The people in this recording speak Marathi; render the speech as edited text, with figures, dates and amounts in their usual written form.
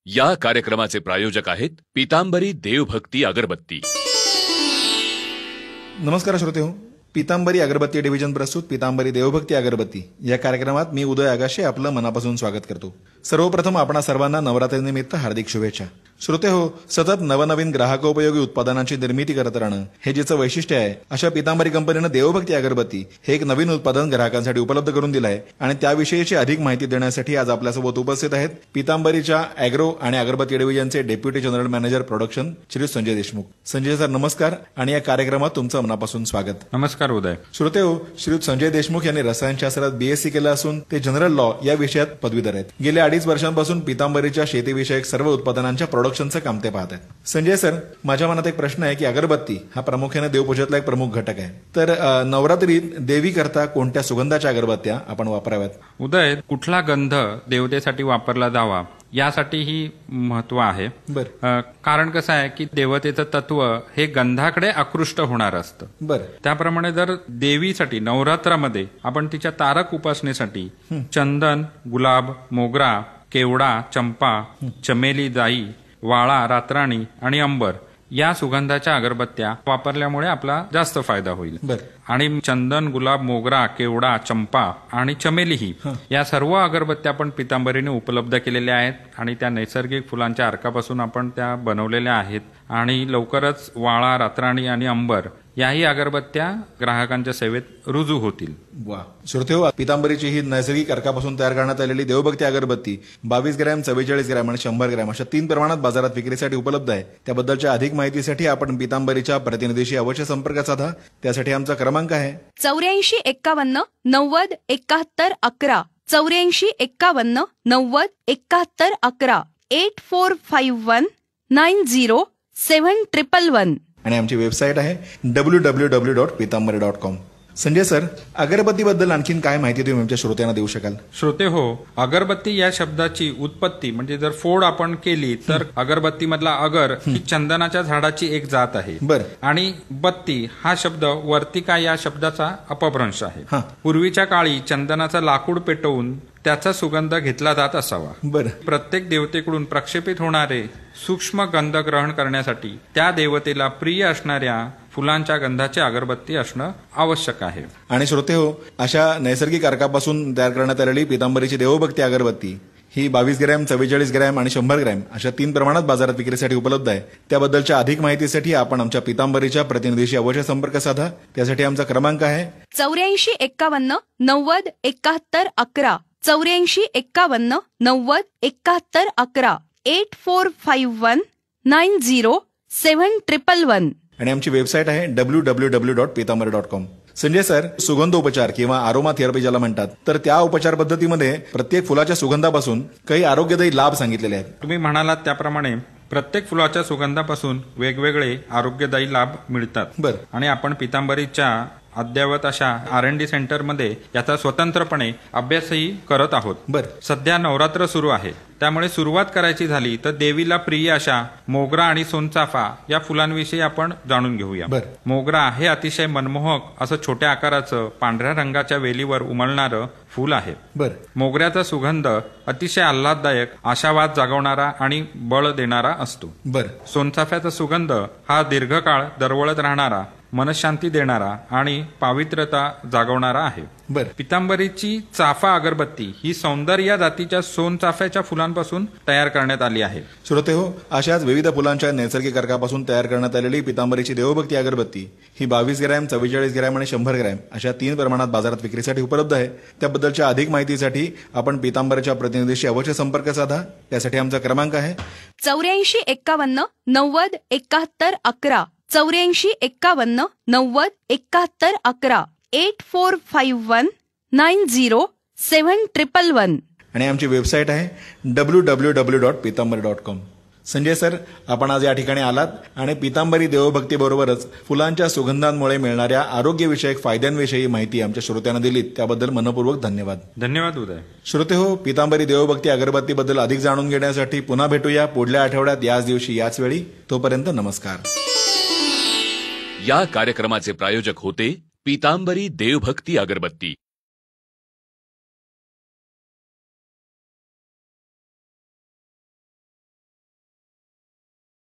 या कार्यक्रमाचे प्रायोजक आहेत पीतांबरी देवभक्ती अगरबत्ती। नमस्कार श्रोते हो, पीतांबरी अगरबत्ती डिव्हिजन प्रस्तुत पीतांबरी देवभक्ती अगरबत्ती या कार्यक्रमात मी उदय आगाशे आपलं मनापासून स्वागत करतो। सर्वप्रथम आपणा सर्वांना नवरात्रीनिमित्त हार्दिक शुभेच्छा। श्रोते हो, सतत नवनवीन ग्राहकोपयोगी उत्पादनांची निर्मिती करत राहणं हे जिचं वैशिष्ट्य आहे, अशा पीतांबरी कंपनीनं देवभक्ती अगरबत्ती हे एक नवीन उत्पादन ग्राहकांसाठी उपलब्ध करून दिलं आहे आणि त्याविषयीची अधिक माहिती देण्यासाठी आज आपल्यासोबत उपस्थित आहेत पीतांबरीच्या अॅग्रो आणि अगरबत्ती डिव्हिजनचे deputy general manager production Shri Sanjay Deshmukh. Sanjay sir नमस्कार आणि या कार्यक्रमात तुमचं मनापासून स्वागत। नमस्कार उदय। श्रोते हो, श्री संजय देशमुख यांनी रसायनशास्त्रात बीएससी केलं असून ते जनरल लॉ या विषयात पदवीधर आहेत। गेल्या 2.5 वर्षांपासून पीतांबरीच्या शेतीविषयक सर्व उत्पादनांच्या प्रोडक्शनचं काम ते पाहत आहेत। संजय सर, माझ्या मनात एक प्रश्न आहे की अगरबत्ती हा प्रामुख्याने देवपूजेतला एक प्रमुख घटक आहे, तर नवरात्रीत देवी करता कोणत्या सुगंधाच्या अगरबत्त्या आपण वापराव्यात? उदय, कुठला गंध देवतेसाठी वापरला जावा यासाठी ही महत्व आहे। कारण कसं आहे की देवतेचं तत्व हे गंधाकडे आकृष्ट होणार असतं। त्याप्रमाणे जर देवीसाठी नवरात्रामध्ये आपण तिच्या तारक उपासनेसाठी चंदन, गुलाब, मोगरा, केवडा, चंपा, चमेली, जाई, वाळा, रातराणी आणि अंबर या सुगंधाच्या अगरबत्त्या वापरल्यामुळे आपला जास्त फायदा होईल। आणि चंदन, गुलाब, मोगरा, केवडा, चंपा आणि चमेली ही या सर्व अगरबत्त्या आपण पीतांबरीने उपलब्ध केलेल्या आहेत आणि त्या नैसर्गिक फुलांच्या अर्कापासून आपण त्या बनवलेल्या आहेत आणि लवकरच वाळा, रातराणी आणि अंबर याही अगरबत्त्या ग्राहकांच्या सेवेत रुजू होतील। वा श्रोते हो, पीतांबरीची ही नैसर्गिक अर्कापासून तयार करण्यात आलेली देवभक्ती अगरबत्ती 22 ग्रॅम, 44 ग्रॅम आणि 100 ग्रॅम अशा 3 प्रमाणात बाजारात विक्रीसाठी उपलब्ध आहे। त्याबद्दलच्या अधिक माहितीसाठी आपण पीतांबरीच्या प्रतिनिधीशी अवश्य संपर्क साधा। त्यासाठी आमचा क्रमांक आहे 84 51 90 71 11 84 51 90 71 11 8451 90 7111 आणि आमची वेबसाईट आहे www.pitambari.com। संजय सर, अगरबत्तीबद्दल आणखीन काय माहिती तुम्ही आमच्या श्रोत्यांना देऊ शकाल? श्रोते हो, अगरबत्ती या शब्दाची उत्पत्ती म्हणजे जर फोड आपण केली तर अगरबत्ती मधला अगर ही चंदनाच्या झाडाची एक जात आहे आणि बत्ती हा शब्द वर्तिका या शब्दाचा अपभ्रंश आहे। पूर्वीच्या काळी चंदनाचं लाकूड पेटवून त्याचा सुगंध घेतला जात असावा। प्रत्येक देवतेकडून प्रक्षेपित होणारे सूक्ष्म गंध ग्रहण करण्यासाठी त्या देवतेला प्रिय असणाऱ्या फुलांच्या गंधाची अगरबत्ती असणं आवश्यक आहे। आणि श्रोते हो, अशा नैसर्गिक अर्कापासून तयार करण्यात आलेली पीतांबरीची देवभक्ती अगरबत्ती ही 22 ग्रॅम, 44 ग्रॅम आणि 100 ग्रॅम अशा 3 प्रमाणात बाजारात विक्रीसाठी उपलब्ध आहे। त्याबद्दलच्या अधिक माहितीसाठी आपण आमच्या पीतांबरीच्या प्रतिनिधीशी अवश्य संपर्क साधा। त्यासाठी आमचा क्रमांक आहे 84 51 90 71 11 84 51 90 71 11 8451 90 7111 आणि आमची वेबसाईट आहे www.pitambari.com। संजय सर, सुगंधोपचार किंवा आरोमा थेरपी ज्याला म्हणतात, तर त्या उपचार पद्धतीमध्ये प्रत्येक फुलाच्या सुगंधापासून काही आरोग्यदायी लाभ सांगितलेले आहेत। तुम्ही म्हणालात त्याप्रमाणे प्रत्येक फुलाच्या सुगंधापासून वेगवेगळे आरोग्यदायी लाभ मिळतात आणि आपण पीतांबरीच्या अद्ययावत अशा R&D सेंटरमध्ये याचा स्वतंत्रपणे अभ्यासही करत आहोत। सध्या नवरात्र सुरू आहे, त्यामुळे सुरुवात करायची झाली तर देवीला प्रिय अशा मोगरा आणि सोनचाफा या फुलांविषयी आपण जाणून घेऊया। मोगरा हे अतिशय मनमोहक असं छोट्या आकाराचं पांढऱ्या रंगाच्या वेलीवर उमलणारं फूल आहे। मोगऱ्याचा सुगंध अतिशय आल्हाददायक, आशावाद जागवणारा आणि बळ देणारा असतो। सोनचाफ्याचा सुगंध हा दीर्घकाळ दरवळत राहणारा, मनशांती देणारा आणि पावित्र्यता जागवणारा आहे। पीतांबरीची चाफा अगरबत्ती ही सौंदर्य जातीच्या सोनचाफ्याच्या फुलांपासून तयार करण्यात आली आहे। श्रोते हो, अशाच विविध फुलांच्या नैसर्गिक अर्कापासून तयार करण्यात आलेली पीतांबरीची देवभक्ती अगरबत्ती ही 22 ग्रॅम, 44 ग्रॅम आणि 100 ग्रॅम अशा 3 प्रमाणात बाजारात विक्रीसाठी उपलब्ध आहे। त्याबद्दलच्या अधिक माहितीसाठी आपण पीतांबरीच्या प्रतिनिधीशी अवश्य संपर्क साधा। त्यासाठी आमचा क्रमांक आहे 84 51 90 71 11 84 51 90 71 11 8451 90 7111 आणि आमची वेबसाईट आहे www.pitambari.com। संजय सर, आपण आज या ठिकाणी आलात आणि पीतांबरी देवभक्ती बरोबरच फुलांच्या सुगंधांमुळे मिळणाऱ्या आरोग्यविषयक फायद्यांविषयी माहिती आमच्या श्रोत्यांना दिलीत, त्याबद्दल मनपूर्वक धन्यवाद। धन्यवाद उदय। श्रोते हो, पीतांबरी देवभक्ती अगरबत्तीबद्दल अधिक जाणून घेण्यासाठी पुन्हा भेटूया पुढल्या आठवड्यात याच दिवशी याच वेळी। तोपर्यंत नमस्कार। या कार्यक्रमाचे प्रायोजक होते पीतांबरी देवभक्ती अगरबत्ती।